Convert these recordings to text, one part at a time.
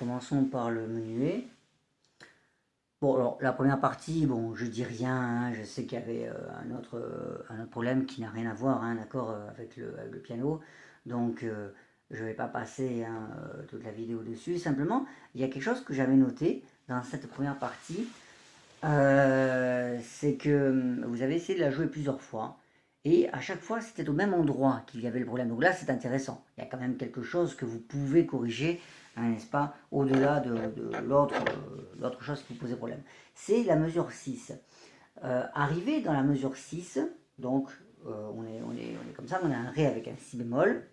commençons par le menuet. Bon, alors la première partie, bon, je dis rien, hein, je sais qu'il y avait un autre problème qui n'a rien à voir, hein, d'accord, avec le piano. Donc, je ne vais pas passer hein, toute la vidéo dessus. Simplement, il y a quelque chose que j'avais noté dans cette première partie. C'est que vous avez essayé de la jouer plusieurs fois. Et à chaque fois, c'était au même endroit qu'il y avait le problème. Donc là, c'est intéressant. Il y a quand même quelque chose que vous pouvez corriger, hein, n'est-ce pas, au-delà de l'autre chose qui vous posait problème. C'est la mesure 6. Arrivé dans la mesure 6, donc on est comme ça, on a un Ré avec un Si bémol.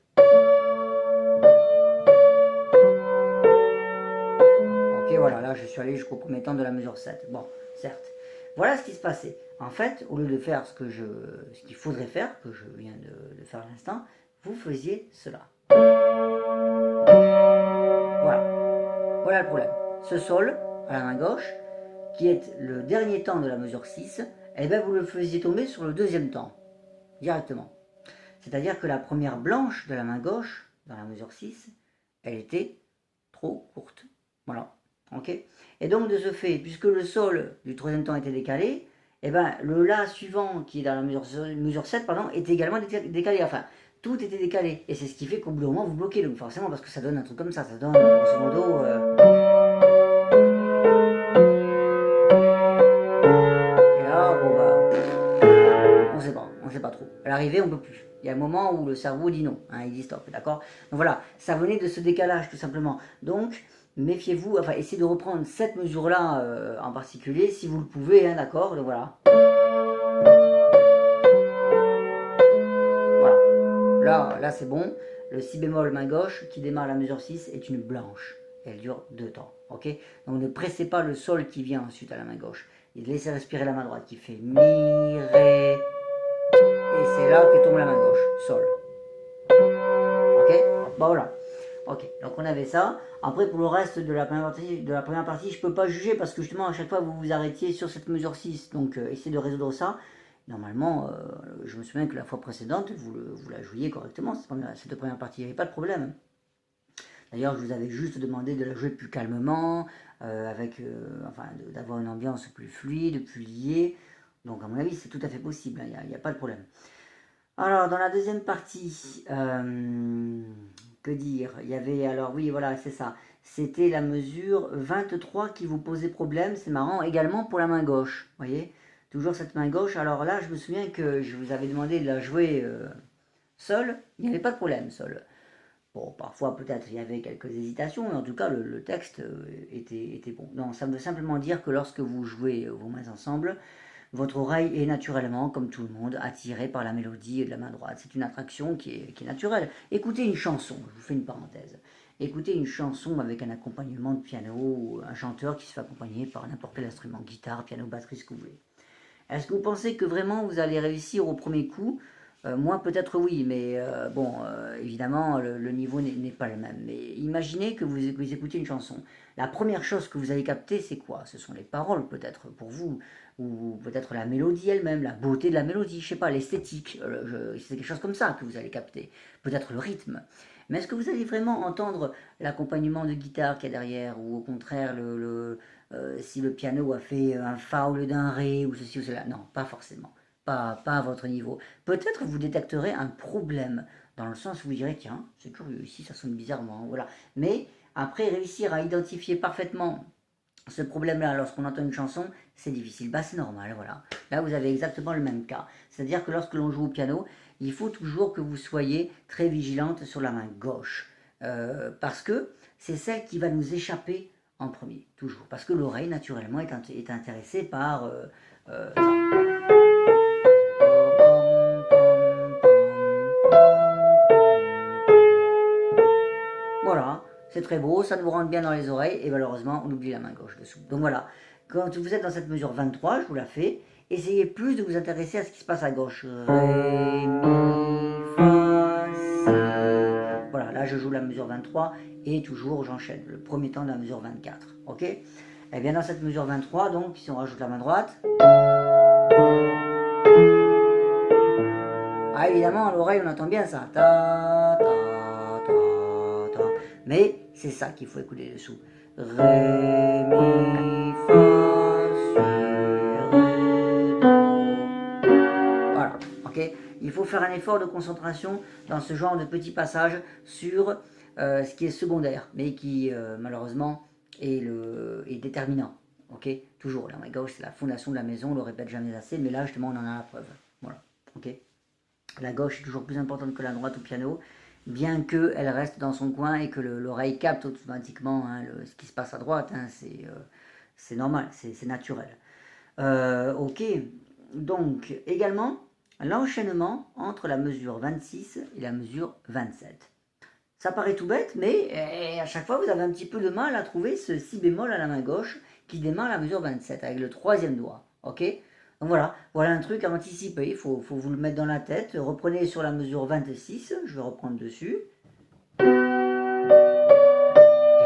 Ok, voilà, là je suis allé jusqu'au premier temps de la mesure 7. Bon, certes. Voilà ce qui se passait. En fait, au lieu de faire ce qu'il faudrait faire, que je viens de faire à l'instant, vous faisiez cela. Voilà. Voilà le problème. Ce sol, à la main gauche, qui est le dernier temps de la mesure 6, eh bien vous le faisiez tomber sur le deuxième temps, directement. C'est-à-dire que la première blanche de la main gauche, dans la mesure 6, elle était trop courte. Voilà. Ok. Et donc de ce fait, puisque le sol du troisième temps était décalé, eh ben, le La suivant, qui est dans la mesure 7, pardon, était également décalé. Enfin, tout était décalé. Et c'est ce qui fait qu'au bout d'un moment, vous bloquez. Donc forcément, parce que ça donne un truc comme ça donne, grosso modo... Et là, bon bah... on sait pas trop. À l'arrivée, on peut plus. Il y a un moment où le cerveau dit non, hein, il dit stop, d'accord. Donc voilà, ça venait de ce décalage, tout simplement. Donc... méfiez-vous, enfin essayez de reprendre cette mesure-là en particulier, si vous le pouvez, hein, d'accord, donc voilà. Voilà, là c'est bon. Le Si bémol main gauche qui démarre la mesure 6 est une blanche. Elle dure 2 temps, ok. Donc ne pressez pas le sol qui vient ensuite à la main gauche. Et laissez respirer la main droite qui fait Mi, Ré. Et c'est là que tombe la main gauche, Sol. Ok. Bon voilà. Ok, donc on avait ça. Après, pour le reste de la première partie, je ne peux pas juger parce que justement, à chaque fois, vous vous arrêtiez sur cette mesure 6. Donc, essayez de résoudre ça. Normalement, je me souviens que la fois précédente, vous la jouiez correctement, cette première partie. Il n'y avait pas de problème. D'ailleurs, je vous avais juste demandé de la jouer plus calmement, enfin, d'avoir une ambiance plus fluide, plus liée. Donc, à mon avis, c'est tout à fait possible. Il n'y a pas de problème. Alors, dans la deuxième partie, que dire? Il y avait, alors oui, voilà, c'est ça. C'était la mesure 23 qui vous posait problème. C'est marrant, également pour la main gauche. Vous voyez? Toujours cette main gauche. Alors là, je me souviens que je vous avais demandé de la jouer seule. Il n'y avait pas de problème, seule. Bon, parfois, peut-être, il y avait quelques hésitations, mais en tout cas, le texte était bon. Non, ça veut simplement dire que lorsque vous jouez vos mains ensemble, votre oreille est naturellement, comme tout le monde, attirée par la mélodie de la main droite. C'est une attraction qui est naturelle. Écoutez une chanson, je vous fais une parenthèse. Écoutez une chanson avec un accompagnement de piano, ou un chanteur qui se fait accompagner par n'importe quel instrument, guitare, piano, batterie, ce que vous voulez. Est-ce que vous pensez que vraiment vous allez réussir au premier coup? Moi peut-être oui, mais bon, évidemment le niveau n'est pas le même. Mais imaginez que vous écoutez une chanson. La première chose que vous allez capter, c'est quoi? Ce sont les paroles peut-être pour vous, ou peut-être la mélodie elle-même, la beauté de la mélodie, je sais pas, l'esthétique. C'est quelque chose comme ça que vous allez capter. Peut-être le rythme. Mais est-ce que vous allez vraiment entendre l'accompagnement de guitare qu'il y a derrière, ou au contraire si le piano a fait un Fa au lieu d'un Ré, ou ceci ou cela? Non, pas forcément. Pas à votre niveau. Peut-être vous détecterez un problème, dans le sens où vous direz, tiens, c'est curieux, ici ça sonne bizarrement, voilà. Mais après, réussir à identifier parfaitement ce problème-là lorsqu'on entend une chanson, c'est difficile. Bah c'est normal, voilà. Là, vous avez exactement le même cas. C'est-à-dire que lorsque l'on joue au piano, il faut toujours que vous soyez très vigilante sur la main gauche. Parce que c'est celle qui va nous échapper en premier, toujours. Parce que l'oreille, naturellement, est intéressée par ça. Voilà, c'est très beau, ça nous rentre bien dans les oreilles, et malheureusement, on oublie la main gauche dessous. Donc voilà, quand vous êtes dans cette mesure 23, je vous la fais, essayez plus de vous intéresser à ce qui se passe à gauche. Ré, mi, fa, si. Voilà, là je joue la mesure 23, et toujours j'enchaîne le premier temps de la mesure 24. Ok? Et bien dans cette mesure 23, donc, si on rajoute la main droite... Ah, évidemment, à l'oreille, on entend bien ça. Ta, ta, ta, ta. Mais c'est ça qu'il faut écouter dessous. Ré, mi, fa, si, ré, do. Voilà, ok. Il faut faire un effort de concentration dans ce genre de petits passages sur ce qui est secondaire, mais qui malheureusement est déterminant. Ok, toujours, la main gauche c'est la fondation de la maison, on le répète jamais assez, mais là justement on en a la preuve. Voilà, ok. La gauche est toujours plus importante que la droite au piano, bien qu'elle reste dans son coin et que l'oreille capte automatiquement hein, ce qui se passe à droite, hein, c'est normal, c'est naturel. Ok, donc également l'enchaînement entre la mesure 26 et la mesure 27. Ça paraît tout bête, mais à chaque fois vous avez un petit peu de mal à trouver ce si bémol à la main gauche qui démarre la mesure 27 avec le troisième doigt. Ok, donc voilà un truc à anticiper, il faut vous le mettre dans la tête. Reprenez sur la mesure 26, je vais reprendre dessus. Et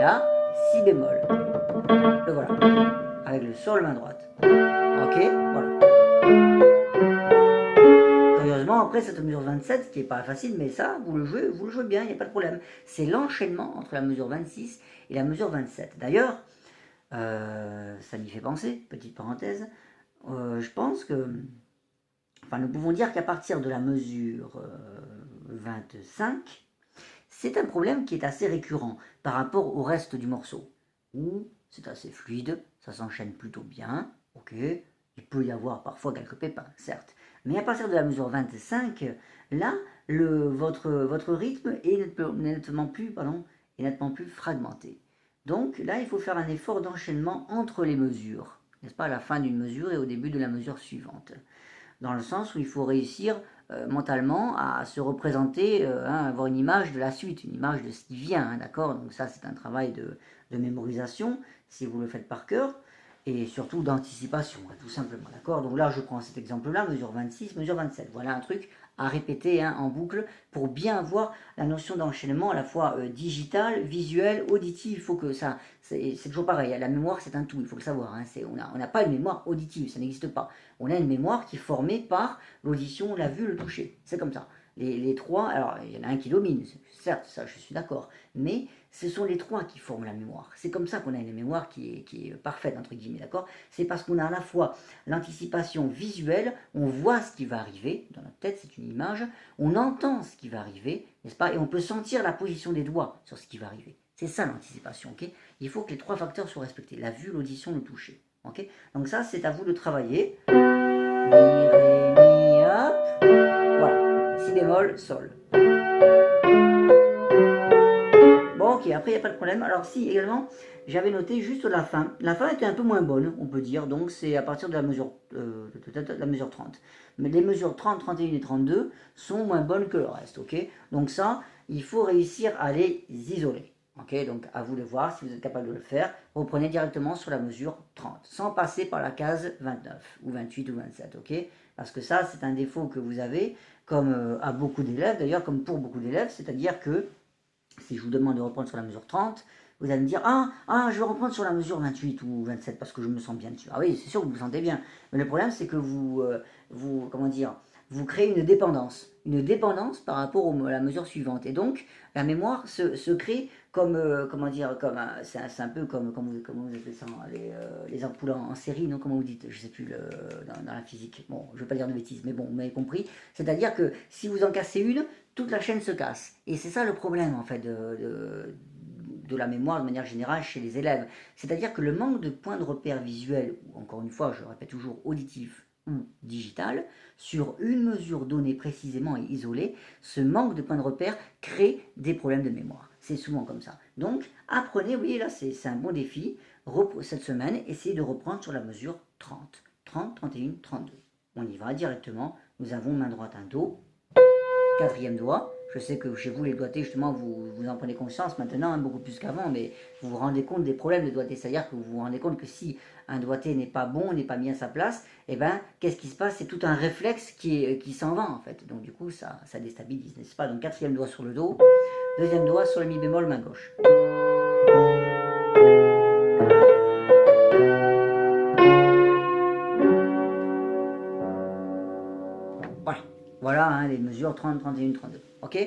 là, si bémol. Le voilà, avec le sol main droite. Ok, voilà. Curieusement, après cette mesure 27, qui n'est pas facile, mais ça, vous le jouez bien, il n'y a pas de problème. C'est l'enchaînement entre la mesure 26 et la mesure 27. D'ailleurs, ça m'y fait penser, petite parenthèse, je pense que, enfin, nous pouvons dire qu'à partir de la mesure 25, c'est un problème qui est assez récurrent par rapport au reste du morceau, où c'est assez fluide, ça s'enchaîne plutôt bien, ok, il peut y avoir parfois quelques pépins, certes, mais à partir de la mesure 25, là, votre rythme est nettement plus fragmenté. Donc là, il faut faire un effort d'enchaînement entre les mesures, n'est-ce pas, à la fin d'une mesure et au début de la mesure suivante. Dans le sens où il faut réussir mentalement à se représenter, avoir une image de la suite, une image de ce qui vient, hein, d'accord. Donc ça, c'est un travail de mémorisation, si vous le faites par cœur, et surtout d'anticipation, hein, tout simplement, d'accord. Donc là, je prends cet exemple-là, mesure 26, mesure 27. Voilà un truc à répéter hein, en boucle pour bien avoir la notion d'enchaînement à la fois digital, visuel, auditif. Il faut que ça, c'est toujours pareil, la mémoire c'est un tout, il faut le savoir. Hein, on n'a pas une mémoire auditive, ça n'existe pas. On a une mémoire qui est formée par l'audition, la vue, le toucher. C'est comme ça. Les trois, alors il y en a un qui domine, certes, ça je suis d'accord, mais ce sont les trois qui forment la mémoire. C'est comme ça qu'on a une mémoire qui est parfaite, entre guillemets, d'accord. C'est parce qu'on a à la fois l'anticipation visuelle, on voit ce qui va arriver, dans notre tête c'est une image, on entend ce qui va arriver, n'est-ce pas, et on peut sentir la position des doigts sur ce qui va arriver. C'est ça l'anticipation, ok. Il faut que les trois facteurs soient respectés, la vue, l'audition, le toucher, ok. Donc ça, c'est à vous de travailler. Mi, ré, mi, hop. Voilà, si bémol, sol. Bon, ok, après, il n'y a pas de problème. Alors si, également, j'avais noté juste la fin. La fin était un peu moins bonne, on peut dire. Donc, c'est à partir de la mesure 30. Mais les mesures 30, 31 et 32 sont moins bonnes que le reste, ok. Donc ça, il faut réussir à les isoler. Ok, donc à vous de voir si vous êtes capable de le faire. Reprenez directement sur la mesure 30, sans passer par la case 29, ou 28 ou 27, ok. Parce que ça, c'est un défaut que vous avez, comme à beaucoup d'élèves, d'ailleurs, comme pour beaucoup d'élèves, c'est-à-dire que si je vous demande de reprendre sur la mesure 30, vous allez me dire je vais reprendre sur la mesure 28 ou 27 parce que je me sens bien dessus. Ah oui, c'est sûr que vous vous sentez bien. Mais le problème, c'est que vous créez une dépendance par rapport à la mesure suivante. Et donc, la mémoire se crée comme, c'est un peu comme vous appelez ça, les ampoules en série, non, comment vous dites, je sais plus, dans la physique. Bon, je ne vais pas dire de bêtises, mais bon, vous m'avez compris. C'est-à-dire que si vous en cassez une, toute la chaîne se casse. Et c'est ça le problème, en fait, de la mémoire de manière générale chez les élèves. C'est-à-dire que le manque de points de repère visuel, ou encore une fois, je le répète toujours, auditif ou digital, sur une mesure donnée précisément et isolée, ce manque de points de repère crée des problèmes de mémoire. C'est souvent comme ça. Donc, apprenez, oui, là, c'est un bon défi. Cette semaine, essayez de reprendre sur la mesure 30. 30, 31, 32. On y va directement. Nous avons main droite un Do, quatrième doigt. Je sais que chez vous, les doigtés, justement, vous en prenez conscience maintenant, hein, beaucoup plus qu'avant, mais vous vous rendez compte des problèmes de doigté. C'est-à-dire que vous vous rendez compte que si un doigté n'est pas bon, n'est pas mis à sa place, eh ben, qu'est-ce qui se passe? C'est tout un réflexe qui s'en va, en fait. Donc, du coup, ça déstabilise, n'est-ce pas? Donc, quatrième doigt sur le Do, deuxième doigt sur le mi bémol, main gauche. Voilà hein, les mesures 30, 31, 32. Ok.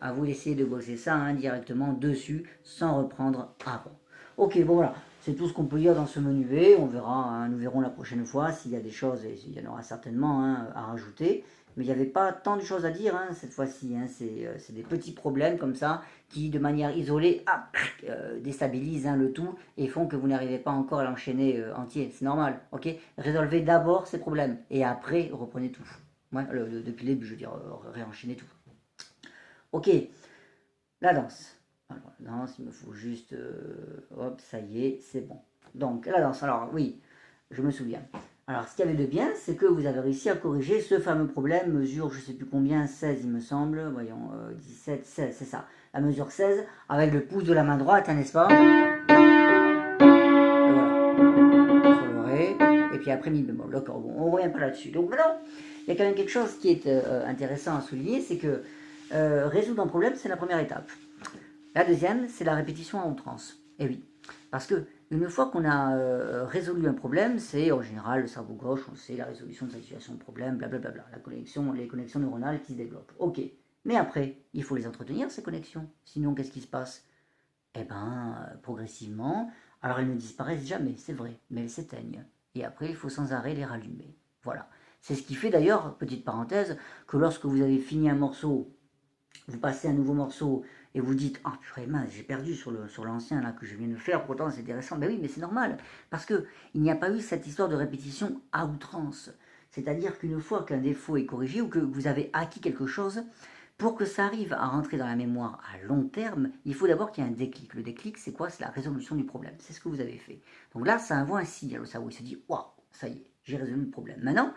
À vous d'essayer de bosser ça hein, directement dessus sans reprendre avant. Ok, bon voilà, c'est tout ce qu'on peut dire dans ce menu V. On verra, hein, nous verrons la prochaine fois s'il y a des choses, et il y en aura certainement hein, à rajouter. Mais il n'y avait pas tant de choses à dire hein, cette fois-ci. Hein. C'est des petits problèmes comme ça qui, de manière isolée, déstabilisent hein, le tout et font que vous n'arrivez pas encore à l'enchaîner entier. C'est normal, ok? Résolvez d'abord ces problèmes et après reprenez tout. Ouais, depuis le début, je veux dire, réenchaîner tout. Ok, la danse. Alors, la danse, il me faut juste... hop, ça y est, c'est bon. Donc, la danse, alors oui, je me souviens. Alors, ce qu'il y avait de bien, c'est que vous avez réussi à corriger ce fameux problème, mesure, je ne sais plus combien, 16 il me semble, voyons, 17, 16, c'est ça. La mesure 16, avec le pouce de la main droite, hein, n'est-ce pas? Voilà. Sur le Ré, et puis après mi bémol. D'accord, bon, on ne revient pas là-dessus. Donc maintenant, il y a quand même quelque chose qui est intéressant à souligner, c'est que résoudre un problème, c'est la première étape. La deuxième, c'est la répétition à outrance. Et oui, parce que une fois qu'on a résolu un problème, c'est en général le cerveau gauche, on sait la résolution de sa situation de problème, blablabla, les connexions neuronales qui se développent. Ok, mais après, il faut les entretenir, ces connexions. Sinon, qu'est-ce qui se passe? Eh bien, progressivement, alors elles ne disparaissent jamais, c'est vrai, mais elles s'éteignent. Et après, il faut sans arrêt les rallumer. Voilà. C'est ce qui fait d'ailleurs, petite parenthèse, que lorsque vous avez fini un morceau, vous passez un nouveau morceau et vous dites ah purée mince j'ai perdu sur l'ancien là que je viens de faire, pourtant c'est intéressant. Ben oui, mais c'est normal parce que il n'y a pas eu cette histoire de répétition à outrance. C'est-à-dire qu'une fois qu'un défaut est corrigé ou que vous avez acquis quelque chose, pour que ça arrive à rentrer dans la mémoire à long terme, il faut d'abord qu'il y ait un déclic. Le déclic, c'est quoi? C'est la résolution du problème. C'est ce que vous avez fait. Donc là, ça envoie un signal au cerveau. Il se dit waouh, ça y est, j'ai résolu le problème. Maintenant,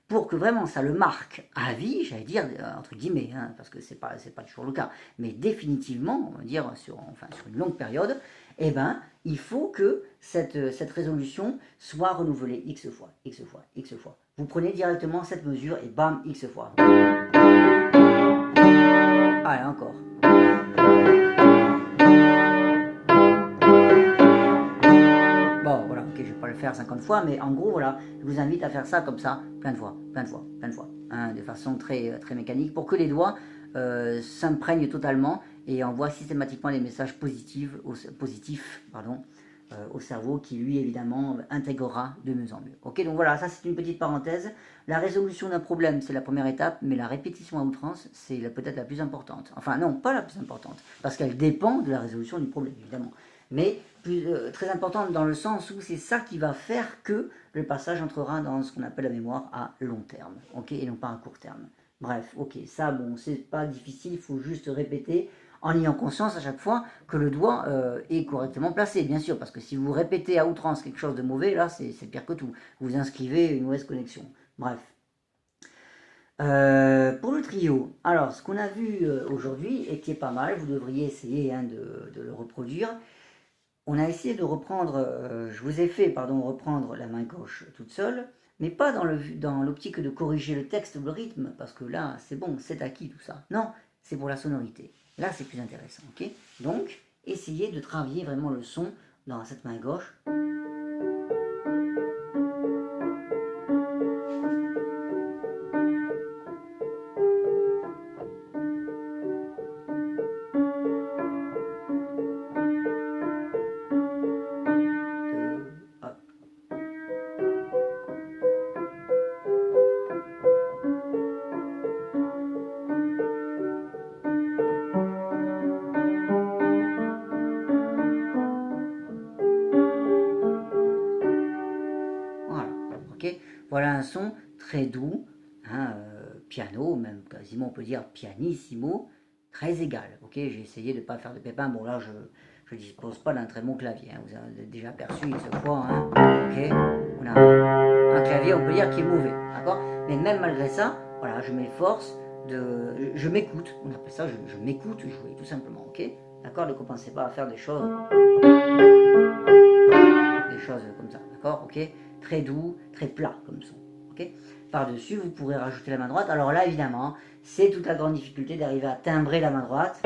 pour que vraiment ça le marque à vie, j'allais dire, entre guillemets, hein, parce que c'est pas toujours le cas, mais définitivement, on va dire, sur une longue période, eh ben, il faut que cette résolution soit renouvelée X fois, X fois, X fois. Vous prenez directement cette mesure et bam, X fois. Allez, encore. Bon, voilà, ok, je vais pas le faire 50 fois, mais en gros, voilà, je vous invite à faire ça comme ça, plein de fois, plein de fois, plein de fois, hein, de façon très, très mécanique, pour que les doigts s'imprègnent totalement et envoient systématiquement les messages positifs au cerveau qui, lui, évidemment, intégrera de mieux en mieux. Ok, donc voilà, ça c'est une petite parenthèse. La résolution d'un problème, c'est la première étape, mais la répétition à outrance, c'est peut-être la plus importante. Enfin, non, pas la plus importante, parce qu'elle dépend de la résolution du problème, évidemment. Mais très importante dans le sens où c'est ça qui va faire que le passage entrera dans ce qu'on appelle la mémoire à long terme, ok, et non pas à court terme. Bref, ok, ça, bon, c'est pas difficile, il faut juste répéter en ayant conscience à chaque fois que le doigt est correctement placé, bien sûr, parce que si vous répétez à outrance quelque chose de mauvais, là, c'est pire que tout. Vous inscrivez une mauvaise connexion. Bref. Pour le trio, alors, ce qu'on a vu aujourd'hui, et qui est pas mal, vous devriez essayer hein, de le reproduire, on a essayé de reprendre, je vous ai fait, pardon, reprendre la main gauche toute seule, mais pas dans l'optique de corriger le texte ou le rythme, parce que là, c'est bon, c'est acquis tout ça. Non, c'est pour la sonorité. Là, c'est plus intéressant, ok? Donc, essayez de travailler vraiment le son dans cette main gauche. Hop. Voilà, ok? Voilà un son très doux, hein, piano, même quasiment on peut dire pianissimo, très égal, ok? J'ai essayé de ne pas faire de pépins, bon là je ne dispose pas d'un très bon clavier, hein, vous avez déjà aperçu X fois, hein, ok? On a un clavier, on peut dire, qui est mauvais, d'accord? Mais même malgré ça, voilà, je m'efforce je m'écoute, on appelle ça, je m'écoute jouer, tout simplement, ok? D'accord? Ne compensez pas à faire des choses comme ça, d'accord? Ok? Très doux, très plat comme son, ok? Par-dessus, vous pourrez rajouter la main droite. Alors là, évidemment, c'est toute la grande difficulté d'arriver à timbrer la main droite.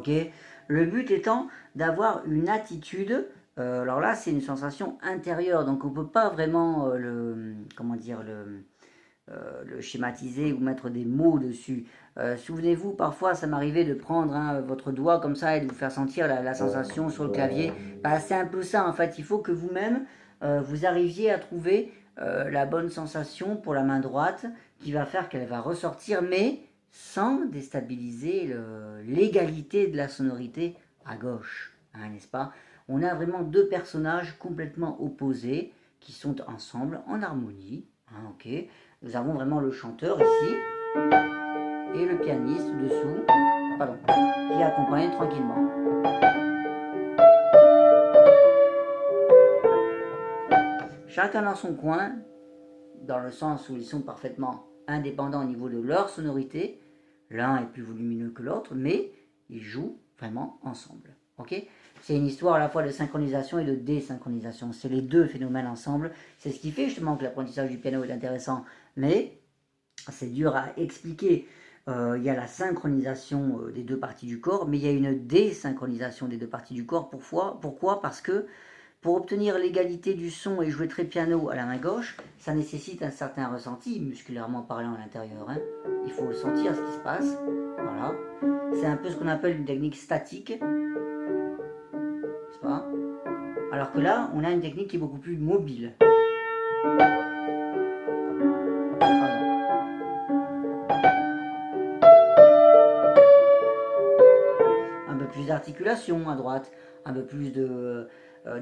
ok? Le but étant d'avoir une attitude, alors là c'est une sensation intérieure, donc on ne peut pas vraiment comment dire, le schématiser ou mettre des mots dessus. Souvenez-vous, parfois ça m'arrivait de prendre votre doigt comme ça et de vous faire sentir la sensation sur le clavier. Bah, c'est un peu ça en fait, il faut que vous-même vous arriviez à trouver la bonne sensation pour la main droite qui va faire qu'elle va ressortir, mais sans déstabiliser l'égalité de la sonorité à gauche, hein, n'est-ce pas? On a vraiment deux personnages complètement opposés qui sont ensemble en harmonie, hein, ok? Nous avons vraiment le chanteur ici et le pianiste dessous, pardon, qui accompagne tranquillement. Chacun dans son coin, dans le sens où ils sont parfaitement indépendants au niveau de leur sonorité. L'un est plus volumineux que l'autre, mais ils jouent vraiment ensemble. Okay, c'est une histoire à la fois de synchronisation et de désynchronisation. C'est les deux phénomènes ensemble. C'est ce qui fait justement que l'apprentissage du piano est intéressant. Mais c'est dur à expliquer. Il y a la synchronisation des deux parties du corps, mais il y a une désynchronisation des deux parties du corps. Pourquoi? Parce que pour obtenir l'égalité du son et jouer très piano à la main gauche, ça nécessite un certain ressenti, musculairement parlant à l'intérieur. Hein. Il faut sentir ce qui se passe. Voilà. C'est un peu ce qu'on appelle une technique statique. N'est-ce pas? Alors que là, on a une technique qui est beaucoup plus mobile. Un peu plus d'articulation à droite, un peu plus de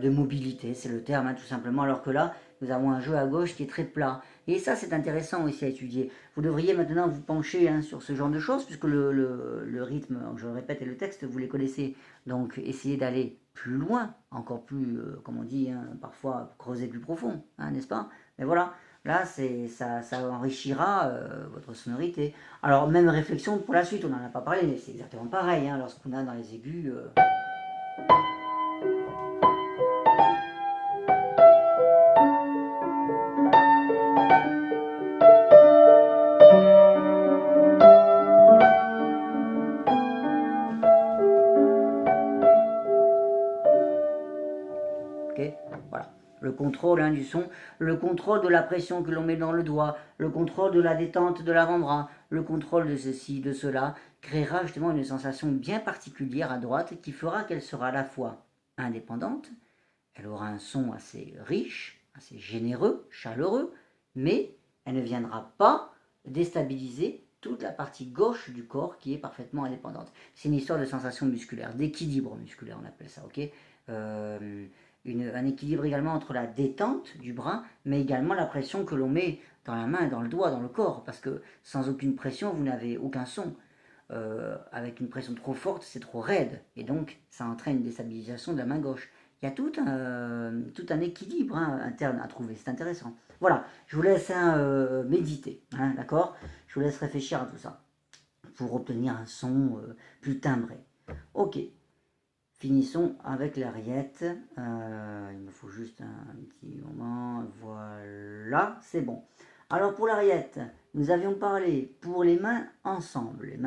mobilité, c'est le terme, hein, tout simplement, alors que là, nous avons un jeu à gauche qui est très plat. Et ça, c'est intéressant aussi à étudier. Vous devriez maintenant vous pencher hein, sur ce genre de choses, puisque le rythme, je le répète, et le texte, vous les connaissez. Donc, essayez d'aller plus loin, encore plus, comme on dit, hein, parfois creuser plus profond, hein, n'est-ce pas? Mais voilà, là, ça enrichira votre sonorité. Alors, même réflexion pour la suite, on n'en a pas parlé, mais c'est exactement pareil, hein, lorsqu'on a dans les aigus... Voilà, le contrôle hein, du son, le contrôle de la pression que l'on met dans le doigt, le contrôle de la détente de l'avant-bras, le contrôle de ceci, de cela, créera justement une sensation bien particulière à droite qui fera qu'elle sera à la fois indépendante, elle aura un son assez riche, assez généreux, chaleureux, mais elle ne viendra pas déstabiliser toute la partie gauche du corps qui est parfaitement indépendante. C'est une histoire de sensation musculaire, d'équilibre musculaire, on appelle ça, ok un équilibre également entre la détente du bras, mais également la pression que l'on met dans la main, dans le doigt, dans le corps, parce que sans aucune pression, vous n'avez aucun son. Avec une pression trop forte, c'est trop raide, et donc ça entraîne une déstabilisation de la main gauche. Il y a tout un équilibre hein, interne à trouver, c'est intéressant. Voilà, je vous laisse méditer, hein, d'accord? Je vous laisse réfléchir à tout ça, pour obtenir un son plus timbré. Ok. Finissons avec l'ariette. Il me faut juste un petit moment. Voilà, c'est bon. Alors pour l'ariette, nous avions parlé pour les mains ensemble,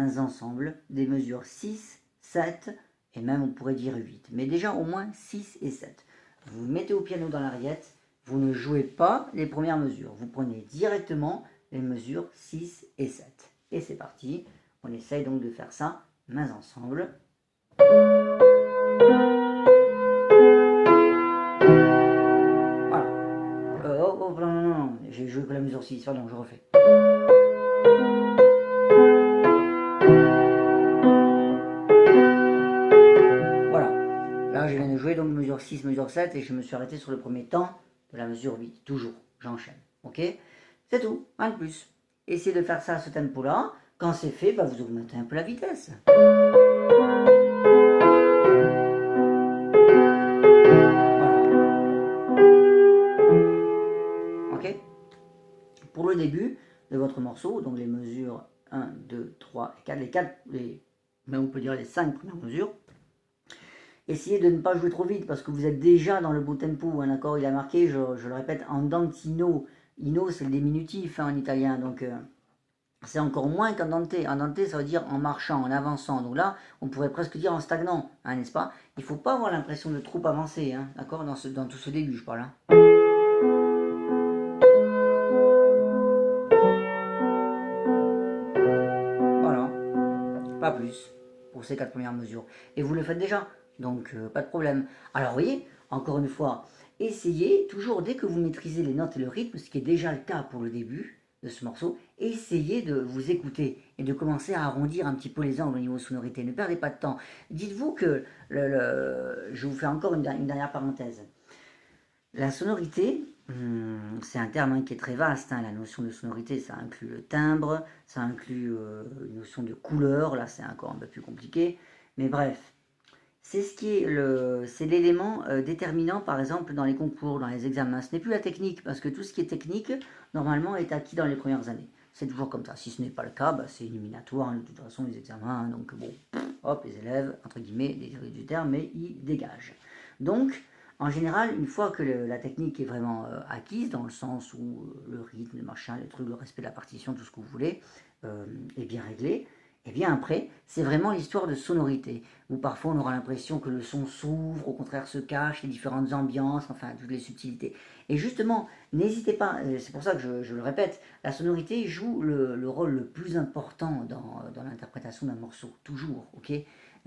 des mesures 6, 7 et même on pourrait dire 8. Mais déjà au moins 6 et 7. Vous vous mettez au piano dans l'ariette, vous ne jouez pas les premières mesures. Vous prenez directement les mesures 6 et 7. Et c'est parti. On essaye donc de faire ça, mains ensemble. Voilà. Non, j'ai joué que la mesure 6, pardon, je refais. Voilà. Là, je viens de jouer donc mesure 6, mesure 7 et je me suis arrêté sur le premier temps de la mesure 8. Toujours, j'enchaîne. Ok? C'est tout, rien de plus. Essayez de faire ça à ce tempo-là. Quand c'est fait, bah, vous augmentez un peu la vitesse. Pour le début de votre morceau, donc les mesures 1, 2, 3 et 4, mais on peut dire les 5 premières mesures, essayez de ne pas jouer trop vite parce que vous êtes déjà dans le beau tempo, un accord il a marqué, je le répète, andantino, ino c'est le diminutif hein, en italien, donc C'est encore moins qu'en Dante. En Dante, ça veut dire en marchant, en avançant. Donc là, on pourrait presque dire en stagnant, hein, n'est-ce pas? Il ne faut pas avoir l'impression de trop avancer, hein, d'accord, dans tout ce début, je parle. Hein. Voilà, pas plus pour ces 4 premières mesures. Et vous le faites déjà, donc pas de problème. Alors, vous voyez, encore une fois, essayez toujours, dès que vous maîtrisez les notes et le rythme, ce qui est déjà le cas pour le début de ce morceau, essayez de vous écouter et de commencer à arrondir un petit peu les angles au niveau sonorité. Ne perdez pas de temps. Dites-vous que, je vous fais encore une dernière parenthèse. La sonorité, c'est un terme qui est très vaste. Hein, la notion de sonorité, ça inclut le timbre, ça inclut une notion de couleur. Là, c'est encore un peu plus compliqué. Mais bref, c'est ce qui est c'est l'élément déterminant, par exemple, dans les concours, dans les examens. Ce n'est plus la technique, parce que tout ce qui est technique, normalement, est acquis dans les premières années. C'est toujours comme ça. Si ce n'est pas le cas, bah, c'est éliminatoire, hein, de toute façon, les examens. Hein, donc, bon, hop, les élèves, entre guillemets, désolé du terme, mais ils dégagent. Donc, en général, une fois que la technique est vraiment acquise, dans le sens où le rythme, le machin, le truc, le respect de la partition, tout ce que vous voulez, est bien réglé, et bien après, c'est vraiment l'histoire de sonorité, où parfois on aura l'impression que le son s'ouvre, au contraire se cache, les différentes ambiances, enfin toutes les subtilités. Et justement, n'hésitez pas, c'est pour ça que je le répète, la sonorité joue le rôle le plus important dans l'interprétation d'un morceau, toujours, ok?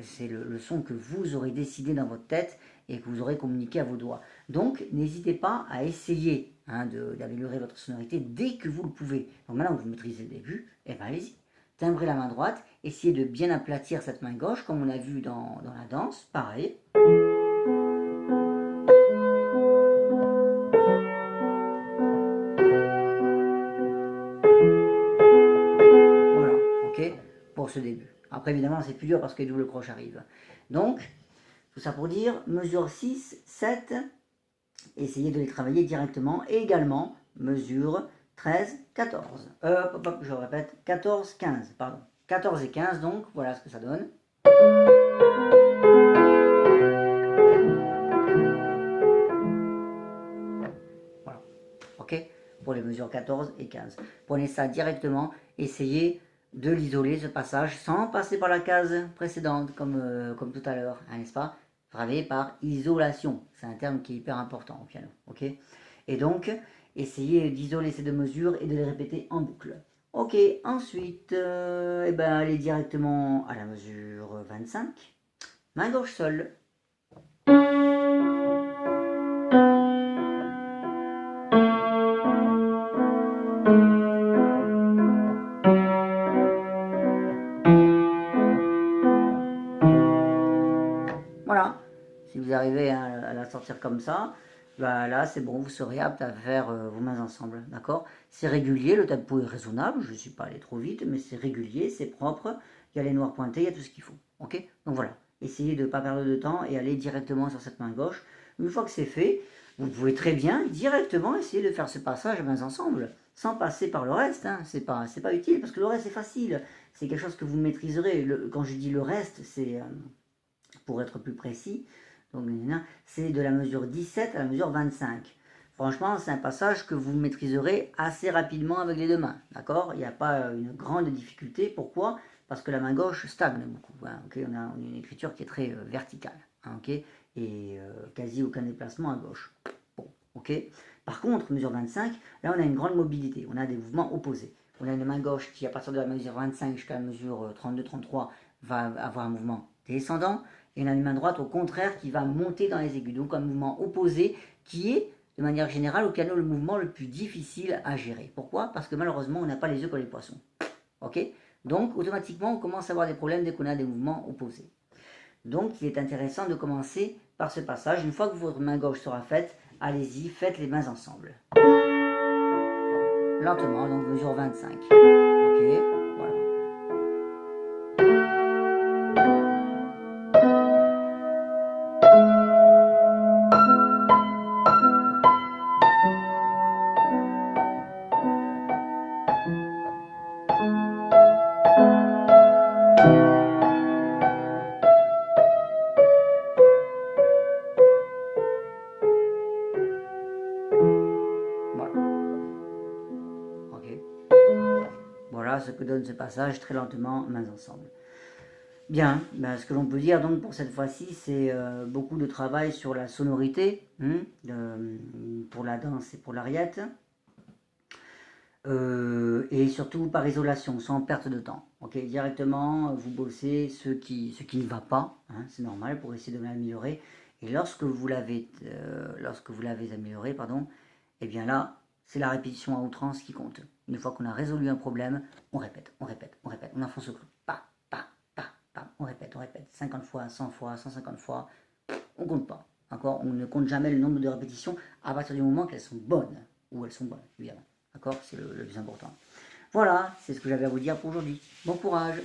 C'est le son que vous aurez décidé dans votre tête et que vous aurez communiqué à vos doigts. Donc, n'hésitez pas à essayer hein, d'améliorer votre sonorité dès que vous le pouvez. Donc maintenant que vous maîtrisez le début, eh ben allez-y. Timbrez la main droite, essayez de bien aplatir cette main gauche, comme on a vu dans la danse, pareil. Voilà, ok, pour ce début. Après, évidemment, c'est plus dur parce que les doubles croches arrivent. Donc, tout ça pour dire, mesure 6, 7, essayez de les travailler directement. Et également, mesure 13, 14. Je répète, 14, 15, pardon. 14 et 15, donc, voilà ce que ça donne. Voilà, ok, pour les mesures 14 et 15. Prenez ça directement, essayez de l'isoler, ce passage, sans passer par la case précédente, comme tout à l'heure, hein, n'est-ce pas? Travailler par isolation, c'est un terme qui est hyper important au piano, ok? Et donc, essayez d'isoler ces deux mesures et de les répéter en boucle. Ok, ensuite, eh ben, allez directement à la mesure 25, main gauche seule. Voilà, si vous arrivez à la sortir comme ça, bah là c'est bon, vous serez apte à faire vos mains ensemble, d'accord? C'est régulier, le tempo est raisonnable, je ne suis pas allé trop vite, mais c'est régulier, c'est propre, il y a les noirs pointés, il y a tout ce qu'il faut, ok? Donc voilà, essayez de ne pas perdre de temps et aller directement sur cette main gauche. Une fois que c'est fait, vous pouvez très bien directement essayer de faire ce passage mains ensemble, sans passer par le reste, hein. C'est pas utile, parce que le reste c'est facile, c'est quelque chose que vous maîtriserez. Quand je dis le reste, c'est... pour être plus précis, donc c'est de la mesure 17 à la mesure 25. Franchement, c'est un passage que vous maîtriserez assez rapidement avec les deux mains, d'accord? Il n'y a pas une grande difficulté. Pourquoi? Parce que la main gauche stagne beaucoup. Hein, okay, on a une écriture qui est très verticale, hein, okay, et quasi aucun déplacement à gauche. Bon, ok. Par contre, mesure 25, là on a une grande mobilité, on a des mouvements opposés. On a une main gauche qui, à partir de la mesure 25 jusqu'à la mesure 32-33, va avoir un mouvement descendant, et on a une main droite au contraire qui va monter dans les aigus. Donc un mouvement opposé qui est, de manière générale, au piano, le mouvement le plus difficile à gérer. Pourquoi? Parce que malheureusement, on n'a pas les yeux comme les poissons. Ok? Donc automatiquement, on commence à avoir des problèmes dès qu'on a des mouvements opposés. Donc il est intéressant de commencer par ce passage. Une fois que votre main gauche sera faite, allez-y, faites les mains ensemble. Lentement, donc mesure 25. Ok, voilà. Voilà ce que donne ce passage, très lentement, mains ensemble. Bien, ben, ce que l'on peut dire donc pour cette fois-ci, c'est beaucoup de travail sur la sonorité, pour la danse et pour l'ariette. Et surtout par isolation, sans perte de temps. Ok, directement, vous bossez ce qui ne va pas, hein, c'est normal pour essayer de l'améliorer. Et lorsque vous l'avez amélioré, pardon, et bien là, c'est la répétition à outrance qui compte. Une fois qu'on a résolu un problème, on répète, on répète, on répète, on enfonce le clou, on répète, 50 fois, 100 fois, 150 fois, on compte pas. D'accord, on ne compte jamais le nombre de répétitions à partir du moment qu'elles sont bonnes, ou elles sont bonnes, évidemment. D'accord, c'est le plus important. Voilà, c'est ce que j'avais à vous dire pour aujourd'hui. Bon courage!